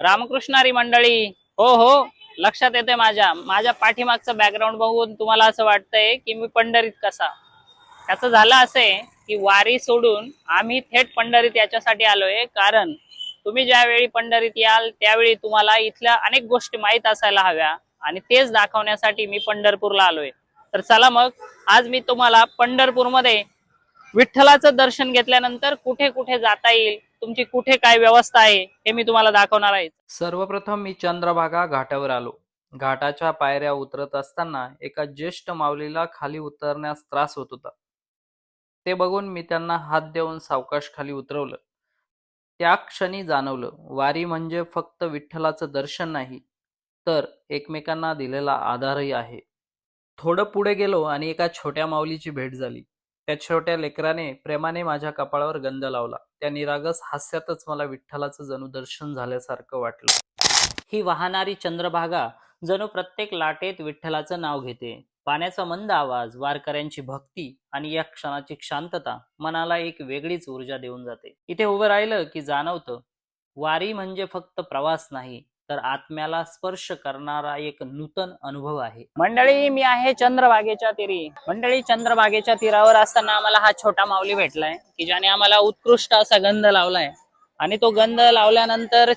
रामकृष्णारी मंडळी, हो हो, लक्षात येते माझ्या पाठीमागचं बॅकग्राऊंड बघून तुम्हाला असं वाटतंय की मी पंढरीत कसा. त्याचं झालं असे की वारी सोडून आम्ही थेट पंढरीत याच्यासाठी आलोय, कारण तुम्ही ज्यावेळी पंढरीत याल त्यावेळी तुम्हाला इथल्या अनेक गोष्टी माहीत असायला हव्या, आणि तेच दाखवण्यासाठी मी पंढरपूरला आलोय. तर चला मग, आज मी तुम्हाला पंढरपूरमध्ये विठ्ठलाचं दर्शन घेतल्यानंतर कुठे कुठे जाता येईल, तुमची कुठे काय व्यवस्था आहे, हे मी तुम्हाला दाखवणार आहे. सर्वप्रथम मी चंद्रभागा घाटावर आलो. घाटाच्या पायऱ्या उतरत असताना एका ज्येष्ठ माऊलीला खाली उतरण्यास त्रास होत होता. ते बघून मी त्यांना हात देऊन सावकाश खाली उतरवलं. त्या क्षणी जाणवलं, वारी म्हणजे फक्त विठ्ठलाचं दर्शन नाही, तर एकमेकांना दिलेला आधारही आहे. थोडं पुढे गेलो आणि एका छोट्या माऊलीची भेट झाली. त्या छोट्या लेकराने प्रेमाने माझ्या कपाळावर गंध लावला. त्या निरागस हास्यातच मला विठ्ठलाचं जणू दर्शन झाल्यासारखं वाटलं. ही वाहणारी चंद्रभागा जणू प्रत्येक लाटेत विठ्ठलाचं नाव घेते. पाण्याचा मंद आवाज, वारकऱ्यांची भक्ती आणि या क्षणाची शांतता मनाला एक वेगळीच ऊर्जा देऊन जाते. इथे उभं राहिलं की जाणवतं, वारी म्हणजे फक्त प्रवास नाही, तर आत्म्याला स्पर्श करणारा एक नूतन अनुभव आहे. मंडळी, मी आहे चंद्रभागेच्या तीरी. मंडळी, चंद्रभागेच्या तीरावर असताना आम्हाला हा छोटा माऊली भेटलाय की ज्याने आम्हाला उत्कृष्ट असा गंध लावलाय. आणि तो गंध लावल्यानंतर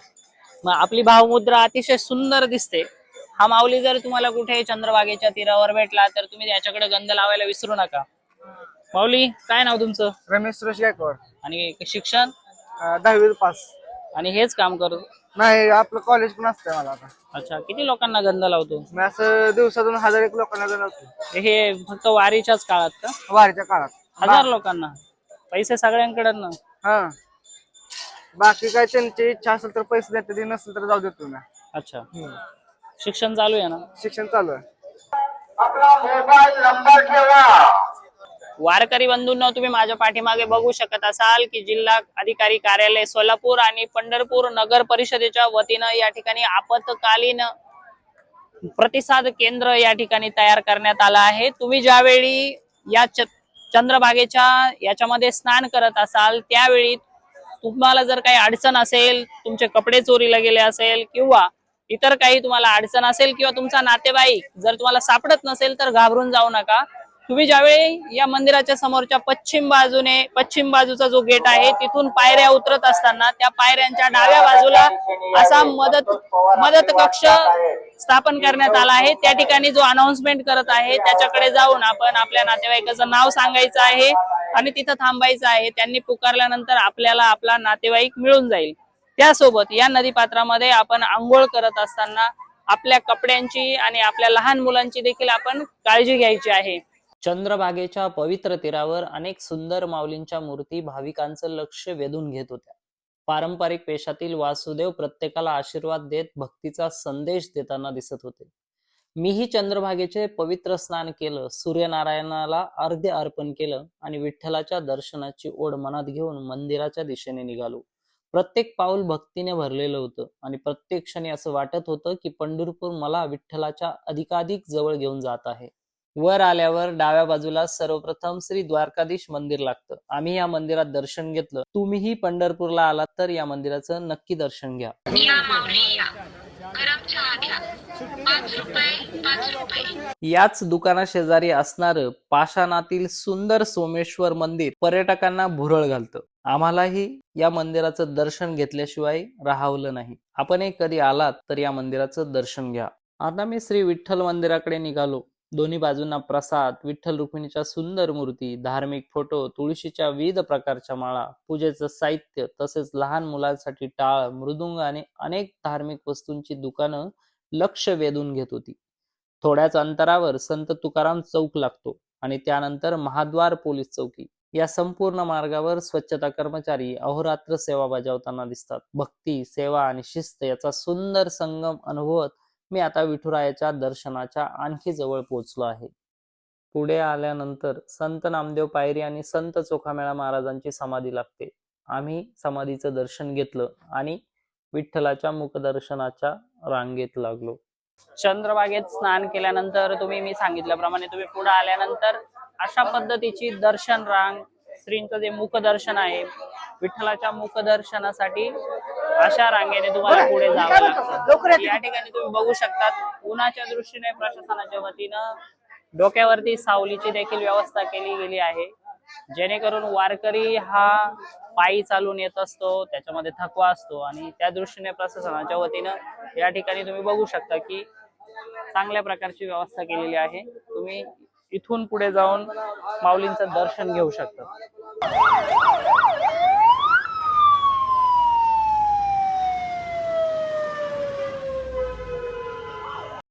आपली भावमुद्रा अतिशय सुंदर दिसते. हा माऊली जर तुम्हाला कुठे चंद्रभागेच्या तीरावर भेटला तर तुम्ही याच्याकडे गंध लावायला विसरू नका. माऊली, काय नाव तुमचं? रमेश सुरेश गायकवाड. आणि शिक्षण? 10वी पास. आणि हेच काम करतो? नाही, आपलं कॉलेज पण असतंय मला आता. अच्छा, किती लोकांना गंध लावतो? मी असं दिवसातून 1001 लोकांना लावतो. हे फक्त वारीच्याच काळात का? वारीच्या काळात 1000 लोकांना? पैसे सगळ्यांकडनं? हा, बाकी काय त्यांची इच्छा असेल तर पैसे देते, नसेल तर जाऊ देतो ना. अच्छा, शिक्षण चालू आहे ना? शिक्षण चालू आहे. वारकरी बंधूंनो, तुम्ही माझ्या पाठीमागे बघू शकत असाल की जिल्हा अधिकारी कार्यालय सोलापूर आणि पंढरपूर नगर परिषदेच्या वतीनं या ठिकाणी आपत्कालीन प्रतिसाद केंद्र या ठिकाणी तयार करण्यात आलं आहे. तुम्ही ज्यावेळी या चंद्रभागेच्या याच्यामध्ये स्नान करत असाल त्यावेळी तुम्हाला जर काही अडचण असेल, तुमचे कपडे चोरीला गेले असेल किंवा इतर काही तुम्हाला अडचण असेल किंवा तुमचा नातेवाईक जर तुम्हाला सापडत नसेल तर घाबरून जाऊ नका. तुम्ही ज्यावेळी या मंदिराच्या समोरच्या पश्चिम बाजूचा जो गेट आहे तिथून पायऱ्या उतरत असताना त्या पायऱ्यांच्या डाव्या बाजूला असा मदत कक्ष स्थापन करण्यात आला आहे. त्या ठिकाणी जो अनाउन्समेंट करत आहे त्याच्याकडे जाऊन आपण आपल्या नातेवाईकाचं नाव सांगायचं आहे आणि तिथं थांबायचं आहे. त्यांनी पुकारल्यानंतर आपल्याला आपला नातेवाईक मिळून जाईल. त्यासोबत या नदीपात्रामध्ये आपण आंघोळ करत असताना आपल्या कपड्यांची आणि आपल्या लहान मुलांची देखील आपण काळजी घ्यायची आहे. चंद्रभागेच्या पवित्र तीरावर अनेक सुंदर माऊलींच्या मूर्ती भाविकांचं लक्ष वेधून घेत होत्या. पारंपरिक वेशातील वासुदेव प्रत्येकाला आशीर्वाद देत भक्तीचा संदेश देताना दिसत होते. मीही चंद्रभागेचे पवित्र स्नान केलं, सूर्यनारायणाला अर्घ्य अर्पण केलं आणि विठ्ठलाच्या दर्शनाची ओढ मनात घेऊन मंदिराच्या दिशेने निघालो. प्रत्येक पाऊल भक्तीने भरलेलं होतं आणि प्रत्येक क्षणी असं वाटत होतं की पंढरपूर मला विठ्ठलाच्या अधिकाधिक जवळ घेऊन जात आहे. वर आल्यावर डाव्या बाजूला सर्वप्रथम श्री द्वारकाधीश मंदिर लागतं. आम्ही या मंदिरात दर्शन घेतलं. तुम्हीही पंढरपूरला आलात तर या मंदिराचं नक्की दर्शन घ्या. याच दुकाना शेजारी असणारं पाषाणातील सुंदर सोमेश्वर मंदिर पर्यटकांना भुरळ घालतं. आम्हालाही या मंदिराचं दर्शन घेतल्याशिवाय राहावलं नाही. आपणही कधी आलात तर या मंदिराचं दर्शन घ्या. आता मी श्री विठ्ठल मंदिराकडे निघालो. दोन्ही बाजूंना प्रसाद, विठ्ठल रुक्मिणीच्या सुंदर मूर्ती, धार्मिक फोटो, तुळशीच्या विविध प्रकारच्या माळा, पूजेचं साहित्य, तसेच लहान मुलांसाठी टाळ, मृदुंग आणि अनेक धार्मिक वस्तूंची दुकानं लक्ष वेधून घेत होती. थोड्याच अंतरावर संत तुकाराम चौक लागतो आणि त्यानंतर महाद्वार पोलीस चौकी. या संपूर्ण मार्गावर स्वच्छता कर्मचारी अहोरात्र सेवा बजावताना दिसतात. भक्ती, सेवा आणि शिस्त याचा सुंदर संगम अनुभवत मी आता विठुरायाच्या दर्शनाच्या आणखी जवळ पोहोचलो आहे. पुढे आल्यानंतर संत नामदेव पायरी आणि संत चोखामेळा महाराजांची समाधी लागते. आम्ही समाधीचं दर्शन घेतलं आणि विठ्ठलाच्या मुखदर्शनाच्या रांगेत लागलो. चंद्रभागेत स्नान केल्यानंतर मी सांगितल्याप्रमाणे तुम्ही पुढे आल्यानंतर अशा पद्धतीची दर्शन रांग, श्रींचं जे मुखदर्शन आहे, विठ्ठलाच्या मुखदर्शनासाठी अशा रांगेने तुम्हाला पुढे जावं लागतं. या ठिकाणी तुम्ही बघू शकतात उन्हाच्या दृष्टीने प्रशासनाच्या वतीनं डोक्यावरती सावलीची देखील व्यवस्था केली गेली आहे, जेणेकरून वारकरी हा पायी चालून येत असतो, त्याच्यामध्ये थकवा असतो आणि त्या दृष्टीने प्रशासनाच्या वतीनं या ठिकाणी तुम्ही बघू शकता की चांगल्या प्रकारची व्यवस्था केलेली आहे. तुम्ही इथून पुढे जाऊन माऊलींचं दर्शन घेऊ शकता.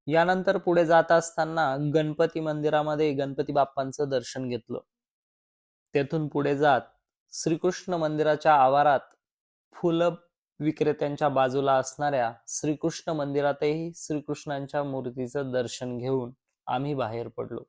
यानंतर पुढे जात असताना गणपती मंदिरामध्ये गणपती बाप्पांचं दर्शन घेतलं. तेथून पुढे जात श्रीकृष्ण मंदिराच्या आवारात फुलं विक्रेत्यांच्या बाजूला असणाऱ्या श्रीकृष्ण मंदिरातही श्रीकृष्णांच्या मूर्तीचं दर्शन घेऊन आम्ही बाहेर पडलो.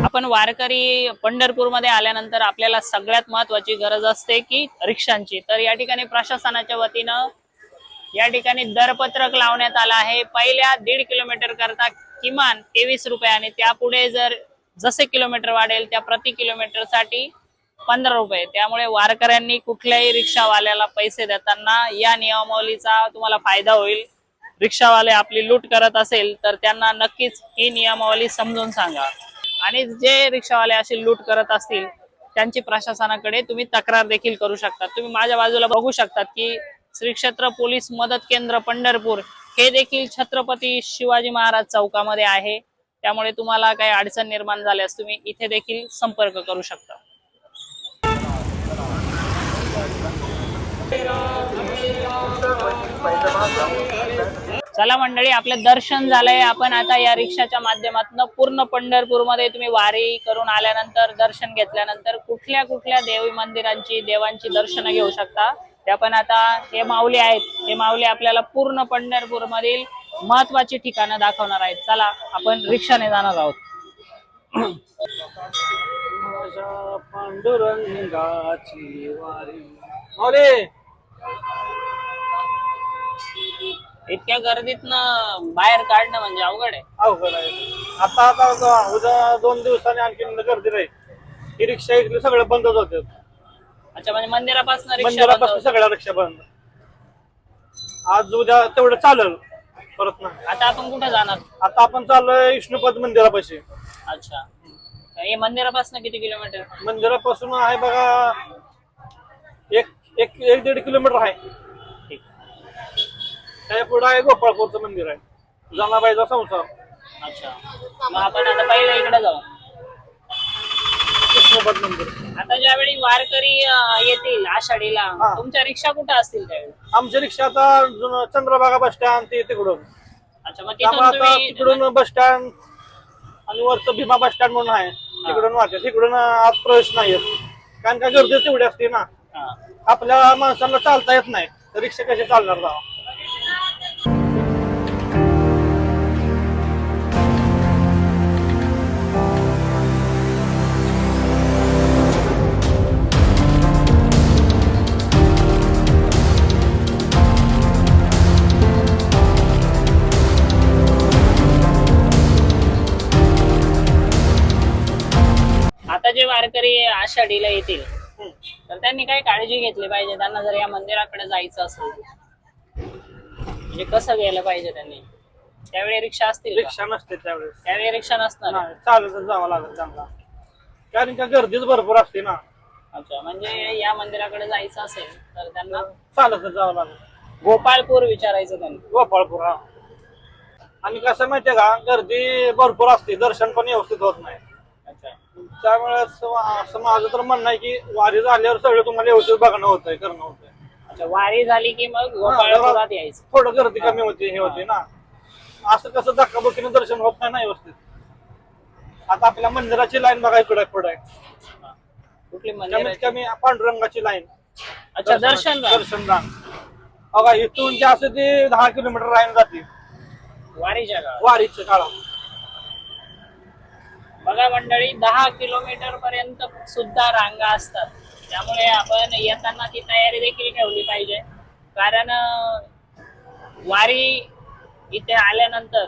आपण वारकरी पंढरपूरमध्ये आल्यानंतर आपल्याला सगळ्यात महत्वाची गरज असते की रिक्षांची. तर या ठिकाणी प्रशासनाच्या वतीनं या ठिकाणी दरपत्रक लावण्यात आलं आहे. पहिल्या 1.5 किलोमीटर करता किमान 23 रुपये आणि त्यापुढे जर जसे किलोमीटर वाढेल त्या प्रति किलोमीटर साठी 15 रुपये. त्यामुळे वारकऱ्यांनी कुठल्याही रिक्षावाल्याला पैसे देताना या नियमावलीचा तुम्हाला फायदा होईल. रिक्षावाले आपली लूट करत असेल तर त्यांना नक्कीच ही नियमावली समजून सांगा आणि जे रिक्षावाले अशी लूट करत असतील त्यांची प्रशासनाकडे तुम्ही तक्रार देखील करू शकता. तुम्ही माझ्या बाजूला बघू शकतात की श्री क्षेत्र पोलीस मदत केंद्र पंढरपूर हे देखील छत्रपती शिवाजी महाराज चौकामध्ये आहे. त्यामुळे तुम्हाला काही अडचण निर्माण झाल्यास तुम्ही इथे देखील संपर्क करू शकता. चला मंडळी, आपलं दर्शन झालंय. आपण आता या रिक्षाच्या माध्यमातून पूर्ण पंढरपूर मध्ये तुम्ही वारी करून आल्यानंतर दर्शन घेतल्यानंतर कुठल्या कुठल्या देवी मंदिरांची देवांची दर्शन घेऊ शकता. ते आपण आता हे माऊली आहेत, हे माऊली आपल्याला पूर्ण पंढरपूर मधील महत्वाची ठिकाणं दाखवणार आहेत. चला आपण रिक्षाने जाणार आहोत. पांडुरंगाची वारी माऊली. इतक्या गर्दीतनं बाहेर काढणं म्हणजे अवघड आहे. अवघड आहे. आता उद्या 2 दिवसांनी आणखी गर्दी राहील. ही रिक्षा इथली सगळं बंदच होते. अच्छा, म्हणजे मंदिरापासून मंदिरापासून सगळ्या रिक्षा बंद. आज उद्या तेवढं चालेल, परत ना. आता आपण कुठे जाणार? आता आपण चाललोय विष्णुपद मंदिरापाशी. अच्छा, हे मंदिरापासून किती किलोमीटर? मंदिरापासून आहे बघा 1-1.5 किलोमीटर आहे. ठीक. त्या पुढे आहे गोपाळपूरचं मंदिर आहे, जनाबाईचा संसार. अच्छा, मग आपण आता पहिले इकडे जाऊ. विष्णुपद मंदिर. आता ज्यावेळी वारकरी येतील आषाढीला, हा. तुमच्या रिक्षा कुठे असतील त्यावेळी? आमची रिक्षा आता चंद्रभागा बस स्टँड ते तिकडून. अच्छा, मग त्यामुळे तिथून आता तुम्ही तिकडून बस स्टँड आणि वरचं भीमा बस स्टँड म्हणून आहे, तिकडून वाटते. तिकडून आज प्रवेश नाही येत, कारण का गर्दी तेवढी असते ना. हा. आपल्या माणसांना चालता येत नाही, तर रिक्षा कशी चालणार जावा. आता जे वारकरी आषाढीला येतील तर त्यांनी काय काळजी घेतली पाहिजे? त्यांना जर या मंदिराकडे जायचं असेल म्हणजे कसं गेलं पाहिजे त्यांनी? त्यावेळी रिक्षा असतील का? रिक्षा नसते त्यावेळेस. त्यावेळी रिक्षा नसणार? नाही, चालत जावं लागेल त्यांना, कारण का गर्दीच भरपूर असते ना. अच्छा, म्हणजे या मंदिराकडे जायचं असेल तर त्यांना चालत जावं लागेल. गोपाळपूर विचारायचं त्यांनी. गोपाळपूर. हा. आणि कसं माहितीये का, गर्दी भरपूर असते, दर्शन पण व्यवस्थित होत नाही. अच्छा, त्यामुळे असं माझं तर म्हणणं आहे की वारी झाल्यावर सगळं तुम्हाला व्यवस्थित बघणं होतंय, करणं होतंय. अच्छा, वारी झाली की मग गोपाळपुरात यायचं. थोडं गर्दी कमी होते, हे होते ना. असं कसं धक्काबुक्कीने दर्शन होत नाही ना व्यवस्थित. आता आपल्या मंदिराची लाईन बघा, इकडे पुढे कुठली कमीत मंदिर? कमी पांडुरंगाची लाईन. अच्छा, दर्शन रांग बघा, इथून जास्त ते 10 किलोमीटर लाईन जाते वारीच्या काळात. वारीच्या काळात. बघा मंडळी, 10 किलोमीटर पर्यंत सुद्धा रांगा असतात. त्यामुळे आपण येताना ती तयारी देखील ठेवली पाहिजे, कारण वारी इथे आल्यानंतर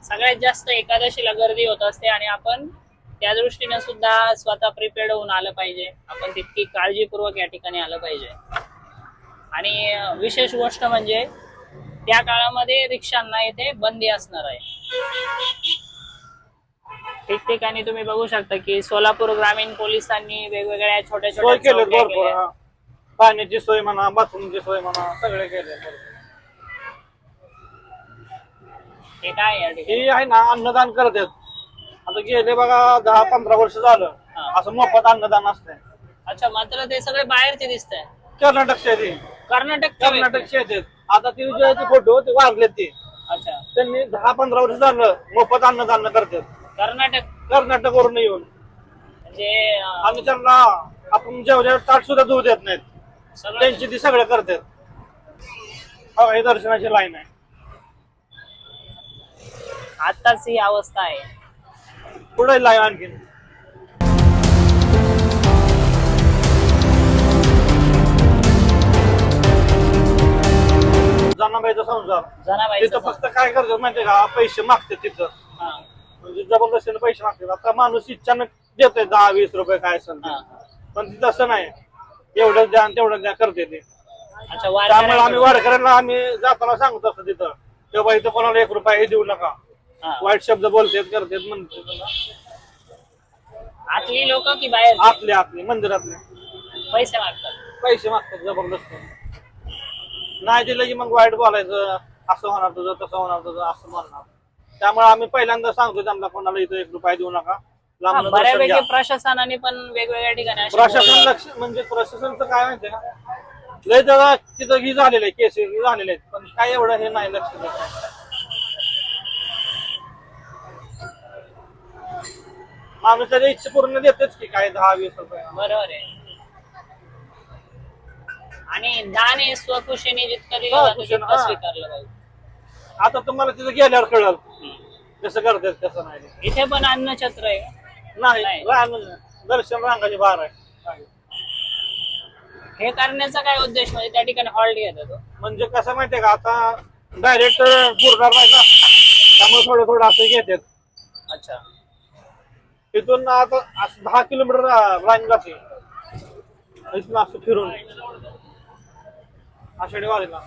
सगळ्यात जास्त एकादशीला गर्दी होत असते आणि आपण त्या दृष्टीने सुद्धा स्वतः प्रिपेअर्ड होऊन आलं पाहिजे. आपण तितकी काळजीपूर्वक या ठिकाणी आलं पाहिजे. आणि विशेष गोष्ट म्हणजे त्या काळामध्ये रिक्षांना इथे बंदी असणार आहे. ठिकठिकाणी तुम्ही बघू शकता की सोलापूर ग्रामीण पोलिसांनी वेगवेगळ्या छोट्या सोय छोट्या केले चौक्या भरपूर. केल्या. हा. पाण्याची सोय म्हणा, बाथरूमची सोय म्हणा, सगळे केले. हे काय या ठिकाणी ही आहे ना अन्नदान करतात. आता गेले बघा 10-15 वर्ष झालं हा. असं मोफत अन्नदान असतंय. अच्छा, मात्र ते सगळे बाहेरचे दिसत आहे. कर्नाटकचे आहे ते. कर्नाटकचे आहेत ते. आता ते जे फोटो ते वारलेत ते. अच्छा, त्यांनी 10-15 वर्ष झालं मोफत अन्नदान करतात. कर्नाटक वरून येऊन. म्हणजे आणि त्यांना आपण जेवढ्या ताट सुद्धा धुवू देत नाहीत. त्यांची ती सगळं करतात. हो, हे दर्शनाची लाईन आहे. आताच ही अवस्था आहे. पुढे लाईन आणखीन. जनाबाईचा संसार. जनाबाईचं तिथं फक्त काय करतात माहितीये का, पैसे मागतात तिथं. हा, म्हणजे जबरदस्तीने पैसे मागतात. आता माणूस इच्छानं देतोय 10-20 रुपये काय असेल ते. हा. पण तिथं असं नाही, एवढं द्या आणि तेवढं द्या करते ते. अच्छा, त्यामुळे आम्ही वारकऱ्यांना आम्ही जाताना सांगतो असं तिथं, तेव्हा इथं कोणाला 1 रुपया हे देऊ नका. हा. वाईट शब्द बोलतात करतात म्हणते. आतली लोक की बाहेर आपले मंदिरातले पैसे मागतात. पैसे मागतात जबरदस्त. नाही दिलं की मग वाईट बोलायचं, असं होणार तुझं, तसं होणार तुझं, असं म्हणणार. त्यामुळे आम्ही पहिल्यांदा सांगतो त्यांना कोणाला इथं 1 रुपया देऊ नका. हा, लांबनं दर्शन बऱ्यापैकी घ्या. प्रशासनाने पण वेगवेगळ्या ठिकाणी अशी प्रशासन बोर्ड- लक्ष म्हणजे प्रशासनचं काय माहितीये का, लय जरा तिथं ही झालेलं आहे, केसेस झालेले आहेत, पण काय एवढं हे नाही लक्ष देत. माणूस त्याच्या इच्छा पूर्ण देतेच की काय 10-20 रुपये. बरोबर आहे. आणि दान हे स्वखुशीने जितकं दिलं जातं स्वखुशीने, तितकं हा. स्वीकारलं पाहिजे. आता तुम्हाला तिथं गेल्यावर कळलं कसं करतात कसं नाही. इथे पण अन्नछत्र आहे. नाही नाही. दर्शन रांगाची बार आहे. हे करण्याचा काय उद्देश म्हणजे त्या ठिकाणी हॉल्ट घेतात. म्हणजे कसं माहितीये का, आता डायरेक्ट पुरणार नाही ना, त्यामुळे थोडं थोडं असं घेतात. अच्छा, तिथून आता 10 किलोमीटर लाईन जाते इथून असं फिरून आषाढी वारीला.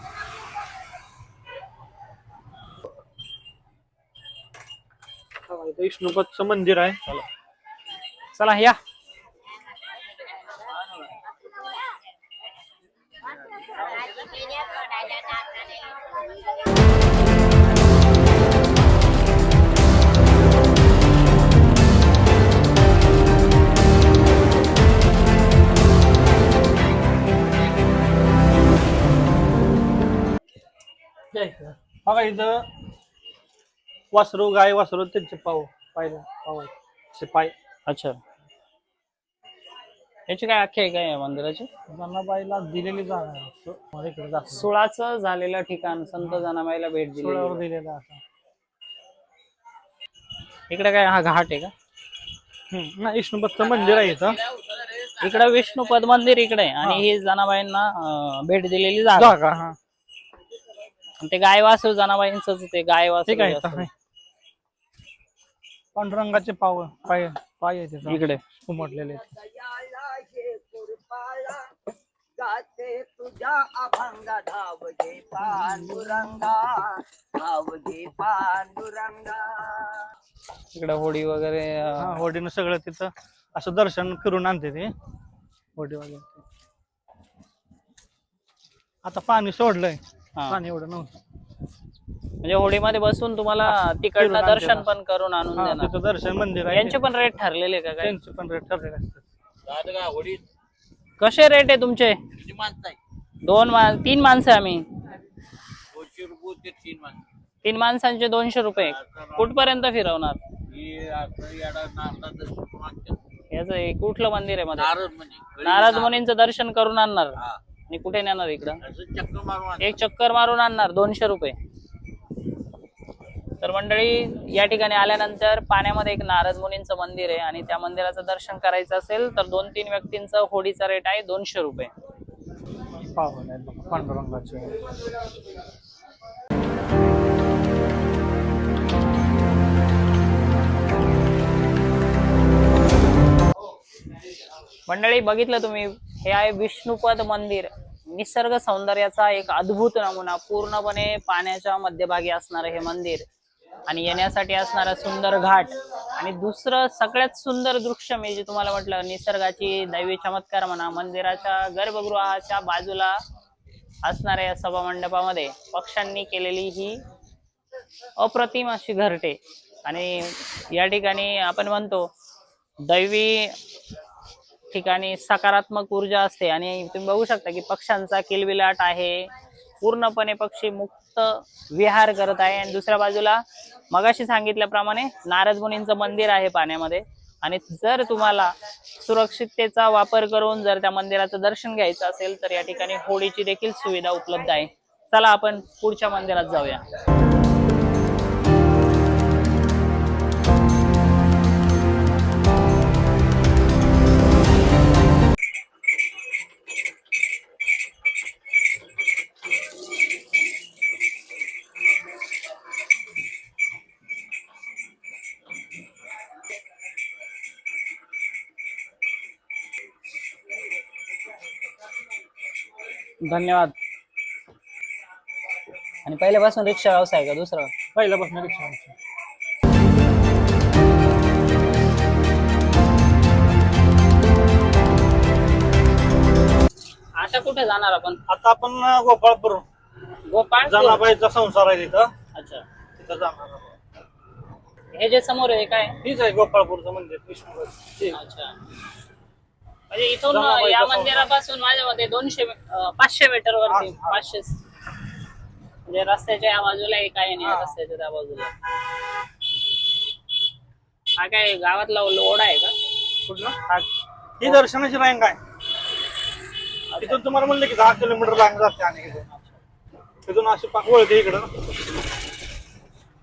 इथं विष्णुपदचं मंदिर आहे. चला या. बघा इथं वासरू गाय वासरू त्यांचे पाय पाय. अच्छा, याची काय आख्या आहे काय मंदिराची? जनाबाईला दिलेली जागा आहे. इकडे दाखवलं. सुळाचं झालेलं ठिकाण संत जनाबाईला भेट दिली. सोळावर दिलेला असा. इकडे काय हा घाट आहे का? नाही, विष्णुपदचं मंदिर आहे इथं. इकडे विष्णुपद मंदिर इकडे आहे आणि ही जनाबाईंना भेट दिलेली जागा. जागा हा आणि ते गाय वासरू जनाबाईंच ते गाय वासरू ठीक आहे. असतं. पांडुरंगाचे पाय आहे तिथं इकडे उमटलेले. गाते तुझ्या अभंगा धावगे पांडुरंगा धावगे पांडुरंगा. इकडे होडी वगैरे होडीनं सगळं तिथं असं दर्शन करून आणते ते होडी वगैरे. आता पाणी सोडलंय, हा. पाणी एवढं नव्हतं. म्हणजे होडीमध्ये बसून तुम्हाला तिकडनं फिरून दर्शन आणते. पण करून आणून हा, देणार. तिथं दर्शन मंदिर आहे. यांचे पण रेट ठरलेले का काय? त्यांचे पण रेट ठरलेले असतात. कसे रेट आहे तुमचे? 3 माणसं आम्ही. 3 माणसांचे 200 रुपये. कुठपर्यंत फिरवणार? याच कुठलं मंदिर आहे मध्ये? नारद मुनींचं दर्शन करून आणणार आणि कुठे नेणार? इकडं एक चक्कर मारून आणणार 200 रुपये. तर मंडळी, या ठिकाणी आल्यानंतर पाण्यामध्ये एक नारद मुनींचं मंदिर आहे आणि त्या मंदिराचं दर्शन करायचं असेल तर 2-3 व्यक्तींचा होडीचा रेट आहे 200 रुपये. पावन आहे बघा, पांडुरंगाचे. मंडळी बघितलं तुम्ही, हे आहे विष्णुपद मंदिर. निसर्ग सौंदर्याचा एक अद्भुत नमुना, पूर्णपणे पाण्याच्या मध्यभागी असणारं हे मंदिर आणि येण्यासाठी असणारा सुंदर घाट. आणि दुसरं सगळ्यात सुंदर दृश्य मी जे तुम्हाला म्हटलं, निसर्गाची दैवी चमत्कार म्हणा, मंदिराच्या गर्भगृहाच्या बाजूला असणाऱ्या या सभा मंडपामध्ये पक्ष्यांनी केलेली ही अप्रतिम अशी घरटे. आणि या ठिकाणी आपण म्हणतो दैवी ठिकाणी सकारात्मक ऊर्जा असते. आणि तुम्ही बघू शकता की पक्ष्यांचा किलबिलाट आहे, पूर्णपणे पक्षी मुक्त विहार करत आहे. आणि दुसऱ्या बाजूला मगाशी सांगितल्याप्रमाणे नारद मुनींचं मंदिर आहे पाण्यामध्ये. आणि जर तुम्हाला सुरक्षिततेचा वापर करून जर त्या मंदिराचं दर्शन घ्यायचं असेल तर या ठिकाणी होडीची देखील सुविधा उपलब्ध आहे. चला आपण पुढच्या मंदिरात जाऊया. धन्यवाद. आणि पहिल्यापासून रिक्षा व्यवसाय का दुसरा? पहिल्यापासून रिक्षा. आता कुठे जाणार आपण? आता आपण गोपाळपूर गोपाळ जनाबाईचा संसार आहे तिथं. अच्छा, तिथं जाणार. हे जे समोर आहे काय? तीच आहे गोपाळपूरचं मंदिर विष्णू. अच्छा, म्हणजे इथून जनाबाईचा या संसार. मंदिरापासून माझ्या मते 500 मीटर वरती, 500 म्हणजे रस्त्याच्या या बाजूला एक आहे आणि या रस्त्याच्या त्या बाजूला. हा काय गावातला ओढा आहे का? कुठला? ही दर्शनाची लाईन काय तिथून तुम्हाला म्हणलं की 10 किलोमीटर लाईन जाते. आणि तिथून अशी पाक वळते इकडं.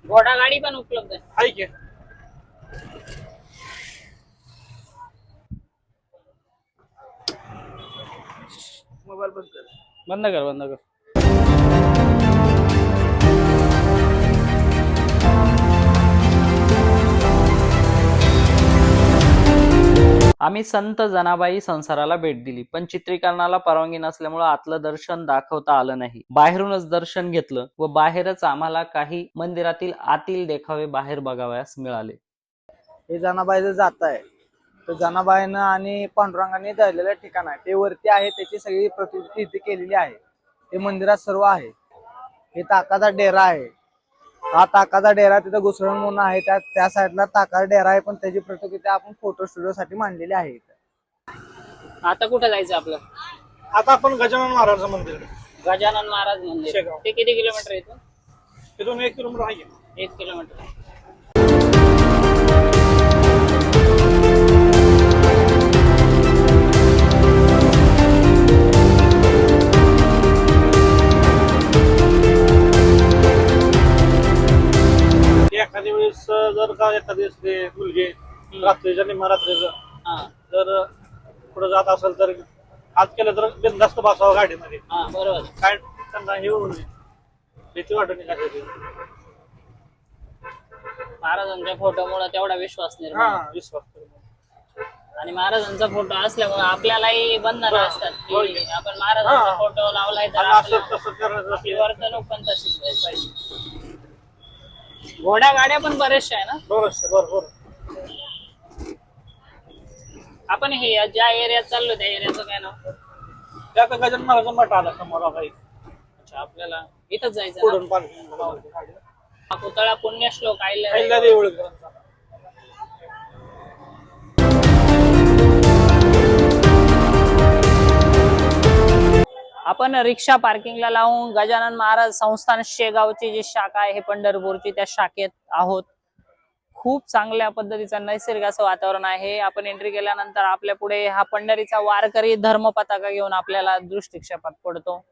घोडा गाडी पण उपलब्ध आहे. आहे की मोबाईल बंद कर. बंद कर, बंद कर. आम्ही संत जनाबाई संसाराला भेट दिली, पण चित्रीकरणाला परवानगी नसल्यामुळे आतलं दर्शन दाखवता आलं नाही. बाहेरूनच दर्शन घेतलं व बाहेरच आम्हाला काही मंदिरातील आतील देखावे बाहेर बघावयास मिळाले. हे जनाबाईचं जात आहे. तर जनाबाईनं आणि पांडुरंगाने दळलेलं ठिकाण आहे, ते वरती आहे. त्याची सगळी प्रतिकृती इथे केलेली आहे. ते मंदिरात सर्व आहे. हे ताकाचा डेरा आहे. हा ताकाचा डेरा तिथं घुसळण म्हणून आहे. त्या साईडला ताकाचा डेरा आहे, पण त्याची प्रतिकृती आपण फोटो स्टुडिओ साठी मांडलेली आहे. आता कुठे जायचं आपलं? आता आपण गजानन महाराजचं मंदिर. गजानन महाराज मंदिर. शेगाव. ते किती किलोमीटर येतं? तिथून 1 किलोमीटर आहे. 1 किलोमीटर. एखाद्या वेळेस जर का एखादी मुलगी रात्रीच्या निम्म्या रात्रीचं हा जर पुढे जात असेल तर आज केलं तर बिनधास्त बसावं गाडीमध्ये. हा, बरोबर. काय त्यांना हे होऊ नये, भीती वाटत नाही कशाची. महाराजांच्या फोटोमुळे तेवढा विश्वास निर्माण होतो. विश्वास. आणि महाराजांचा फोटो असल्यामुळे आपल्यालाही बंधनं असतात होय. की आपण महाराजांचा हा. फोटो लावलाय तर आणि असं आपल्या- तसं करायचं आपली असेल. वर्तणूक पण तशीच पाहिजे. घोड्या गाड्या पण बरेचशा आहे ना? बरोबर. आपण हे ज्या एरियात चाललो त्या एरियाचं काय नाव? त्यात गजानन महाराज मठ आला समोर काही अच्छा, आपल्याला इथंच जायचं ना? पुढून पाणी हा पुतळा पुण्यश्लोक पहिल्या आयला. देऊळकरांचा. आपण रिक्षा पार्किंगला लावून गजानन महाराज संस्थान शेगावची जी शाखा आहे पंढरपूरची, त्या शाखेत आहोत. खूप चांगल्या पद्धतीचं नैसर्गिक असं वातावरण आहे. आपण एंट्री केल्यानंतर आपल्या पुढे हा पंढरीचा वारकरी धर्म पताका घेऊन आपल्याला दृष्टिक्षेपात पडतो.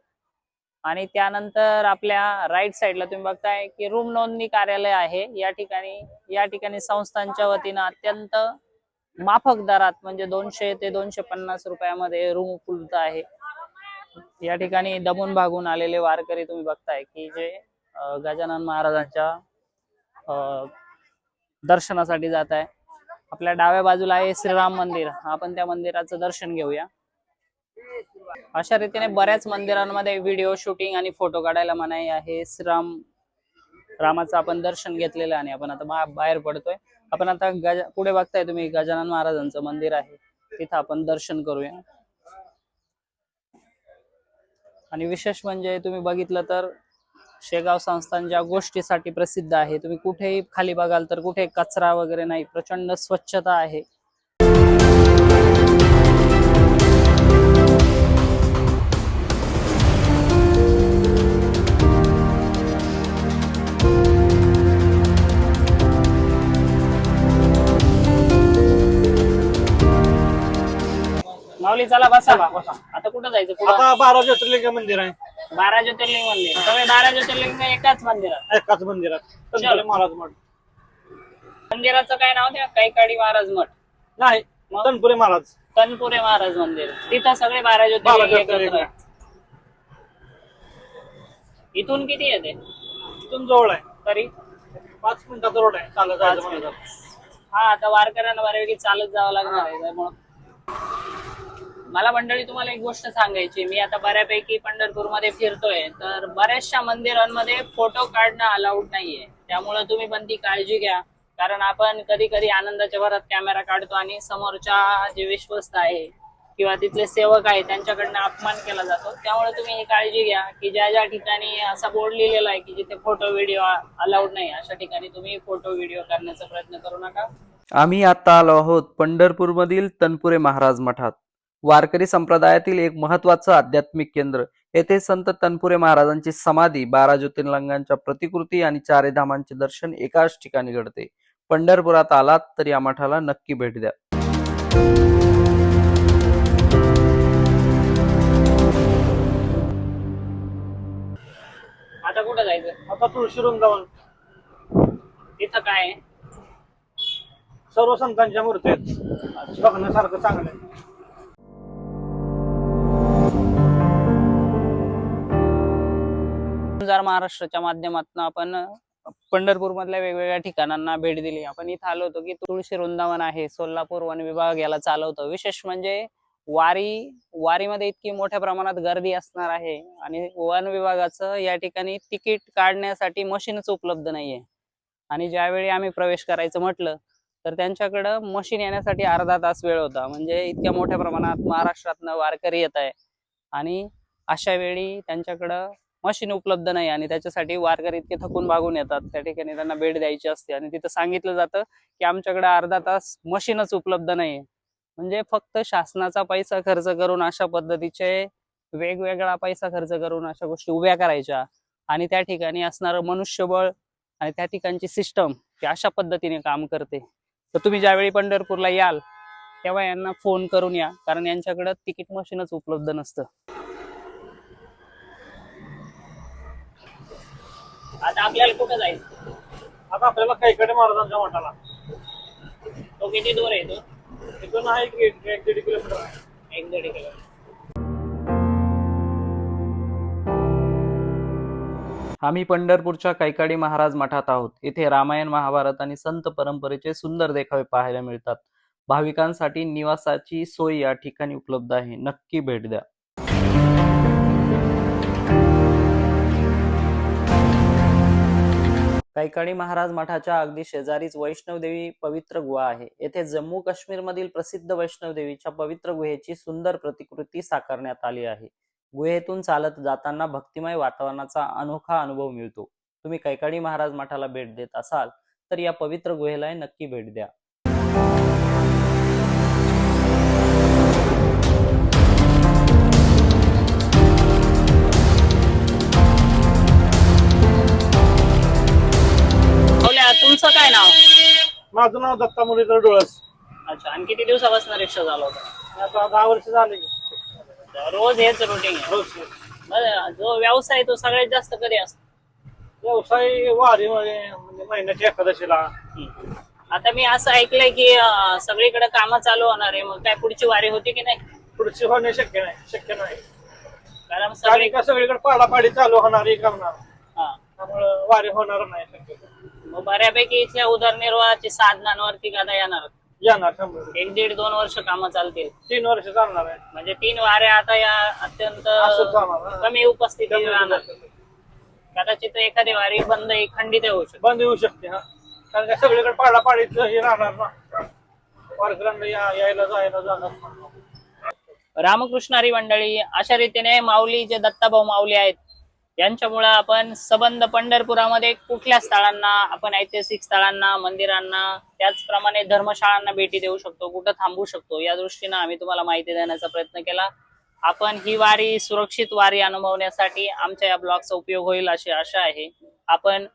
आणि त्यानंतर आपल्या राईट साईडला तुम्ही बघताय की रूम नोंदणी कार्यालय आहे. या ठिकाणी संस्थांच्या वतीनं अत्यंत माफक दरात म्हणजे 200 ते 250 रुपयामध्ये रूम उपलब्ध आहे. या ठिकाणी दमून भागून आलेले वारकरी तुम्ही बघताय की जे गजानन महाराजांच्या दर्शनासाठी जात आहे. आपल्या डाव्या बाजूला आहे श्रीराम मंदिर. आपण त्या मंदिराचं दर्शन घेऊया. अशा रीतीने बऱ्याच मंदिरांमध्ये व्हिडिओ शूटिंग आणि फोटो काढायला मनाई आहे. रामाचं आपण दर्शन घेतलेलं आणि आपण आता बाहेर पडतोय. आपण आता पुढे बघताय तुम्ही गजानन महाराजांचं मंदिर आहे, तिथं आपण दर्शन करूया. आणि विशेष म्हणजे तुम्ही बघितलं तर शेगाव संस्थान ज्या गोष्टीसाठी प्रसिद्ध आहे, तुम्ही कुठेही खाली बघाल तर कुठे कचरा वगैरे नाही, प्रचंड स्वच्छता आहे. माऊली चला बसा. आता कुठं जायचं? पुढं आता 12 ज्योतिर्लिंग मंदिर आहे. 12 ज्योतिर्लिंग मंदिर. सगळे 12 ज्योतिर्लिंग एकाच मंदिरात. एकाच मंदिरात तनपुरे महाराज मठ. मंदिराचं काय नाव? त्या कैकाडी महाराज मठ नाही, मग? तनपुरे महाराज. तनपुरे महाराज मंदिर. तिथं सगळे 12 ज्योतिर्लिंग एकत्र आहे. इथून किती येते? इथून जवळ आहे, तरी 5 मिनिटाचा रोड आहे चालत जायचं म्हणलं तर. हा, आता वारकऱ्यांना बऱ्यापैकी चालत जावं लागणार आहे. त्यामुळं मला मंडळी तुम्हाला एक गोष्ट सांगायची. मी आता बऱ्यापैकी पंढरपूरमध्ये फिरतोय, तर बऱ्याचशा मंदिरांमध्ये फोटो काढणं अलाउड नाहीये. त्यामुळे तुम्ही पण ती काळजी घ्या, कारण आपण कधी कधी आनंदाच्या भरात कॅमेरा काढतो आणि समोरच्या जे विश्वस्त आहे किंवा तिथले सेवक आहे त्यांच्याकडनं अपमान केला जातो. त्यामुळे तुम्ही ही काळजी घ्या की ज्या ज्या ठिकाणी असा बोर्ड लिहिलेला आहे की जिथे फोटो व्हिडिओ अलाउड नाही, अशा ठिकाणी तुम्ही फोटो व्हिडिओ करण्याचा प्रयत्न करू नका. आम्ही आता आलो आहोत पंढरपूरमधील तनपुरे महाराज मठात. वारकरी संप्रदायातील एक महत्वाचं आध्यात्मिक केंद्र. येथे संत तनपुरे महाराजांची समाधी, 12 ज्योतिर्लिंगांच्या प्रतिकृती आणि 4 धामांचे दर्शन एकाच ठिकाणी घडते. पंढरपुरात आलात तर या मठाला नक्की भेट द्या. आता कुठं जायचं? आता तुळशी वृंदावन. तिथं काय आहे? सर्व संतांच्या मूर्ती आहेत, बघण्यासारखं चांगलं आहे. जर महाराष्ट्राच्या माध्यमातून आपण पंढरपूर मधल्या वेगवेगळ्या ठिकाणांना भेट दिली. आपण इथं आलो होतो की तुळशी वृंदावन आहे, सोलापूर वन विभाग याला चालवतो. विशेष म्हणजे वारीमध्ये इतकी मोठ्या प्रमाणात गर्दी असणार आहे आणि वन विभागाचं या ठिकाणी तिकीट काढण्यासाठी मशीनच उपलब्ध नाहीये. आणि ज्यावेळी आम्ही प्रवेश करायचं म्हटलं तर त्यांच्याकडं मशीन येण्यासाठी अर्धा तास वेळ होता. म्हणजे इतक्या मोठ्या प्रमाणात महाराष्ट्रातनं वारकरी येत आहे आणि अशा वेळी त्यांच्याकडं मशीन उपलब्ध नाही आणि त्याच्यासाठी वारकरी इतके थकून भागून येतात. त्या ठिकाणी त्यांना भेट द्यायची असते आणि तिथं सांगितलं जातं की आमच्याकडे अर्धा तास मशीनच उपलब्ध नाही. म्हणजे फक्त शासनाचा पैसा खर्च करून अशा पद्धतीचे वेगवेगळा पैसा खर्च करून अशा गोष्टी उभ्या करायच्या आणि त्या ठिकाणी असणारं मनुष्यबळ आणि त्या ठिकाणची सिस्टम ही अशा पद्धतीने काम करते. तर तुम्ही ज्यावेळी पंढरपूरला याल तेव्हा यांना फोन करून या, कारण यांच्याकडे तिकीट मशीनच उपलब्ध नसतं. आता आपल्याला कुठं जायचं? आता आपल्याला कैकाडी महाराजांच्या मठाला. तो किती दूर आहे? तो इथून आहे की 1-1.5 किलोमीटर आहे. 1-1.5 किलोमीटर. आम्ही पंढरपूरच्या कैकाडी महाराज मठात आहोत. येथे रामायण, महाभारत आणि संत परंपरेचे सुंदर देखावे पाहायला मिळतात. भाविकांसाठी निवासाची सोय या ठिकाणी उपलब्ध आहे. नक्की भेट द्या. कैकाडी महाराज मठाच्या अगदी शेजारीच वैष्णवदेवी पवित्र गुहा आहे. येथे जम्मू काश्मीर मधील प्रसिद्ध वैष्णवदेवीच्या पवित्र गुहेची सुंदर प्रतिकृती साकारण्यात आली आहे. गुहेतून चालत जाताना भक्तिमय वातावरणाचा अनोखा अनुभव मिळतो. तुम्ही कैकाडी महाराज मठाला भेट देत असाल तर या पवित्र गुहेला नक्की भेट द्या. तुमचं काय नाव? माझं नाव दत्ता मुरलीधर डोळस. अच्छा. आणि किती दिवसापासून रिक्षा चालवता? आता 10 वर्ष झाले. रोज हेच रुटीन आहे? रोज. जो व्यवसाय तो सगळ्यात जास्त कधी असतो? व्यवसाय वारीमध्ये, म्हणजे महिन्याच्या एकादशीला. आता मी असं ऐकलंय की सगळीकडे कामं चालू होणार आहे, मग काय पुढची वारी होती की नाही? पुढची होणे शक्य नाही. कारण सगळीकडे पाडापाडी चालू होणार आहे करणार, हा, त्यामुळे वारी होणार नाही शक्य. मग बऱ्यापैकी इथल्या उदरनिर्वाहाची साधनांवरती गादा येणार येणार 100. 1-1.5-2 वर्ष कामं चालतील. 3 वर्ष चालणार आहे. म्हणजे 3 वाऱ्या आता या अत्यंत असं चालणार, हा. कमी उपस्थिती कमी राहणार. उपस्थिती. कदाचित एखादी वारी बंद खंडित होऊ शकते. बंद येऊ शकते. हा, कारण का सगळीकडे पाडापाडीचं हे राहणार ना, वारकऱ्यांना यायला जायला जाणार. रामकृष्ण हरी मंडळी, अशा रीतीने माऊली जे दत्ताभाऊ माऊली आहेत यांच्यामुळे आपण सबंध पंढरपुरामध्ये कुठल्या स्थळांना, आपण ऐतिहासिक स्थळांना, मंदिरांना, त्याचप्रमाणे धर्मशाळांना भेटी देऊ शकतो, कुठं थांबू शकतो, या दृष्टीने आम्ही तुम्हाला माहिती देण्याचा प्रयत्न केला. आपण ही वारी, सुरक्षित वारी अनुभवण्यासाठी आमच्या या ब्लॉगचा उपयोग होईल अशी आशा आहे. आपण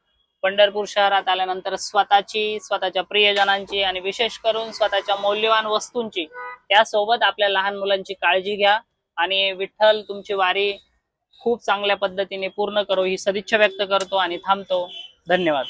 पंढरपूर शहरात आल्यानंतर स्वतःच्या प्रियजनांची आणि विशेष करून स्वतःच्या मौल्यवान वस्तूंची, त्यासोबत आपल्या लहान मुलांची काळजी घ्या आणि विठ्ठल तुमची वारी खूप चांगल्या पद्धतीने पूर्ण करो ही सदिच्छा व्यक्त करतो आणि थांबतो. धन्यवाद.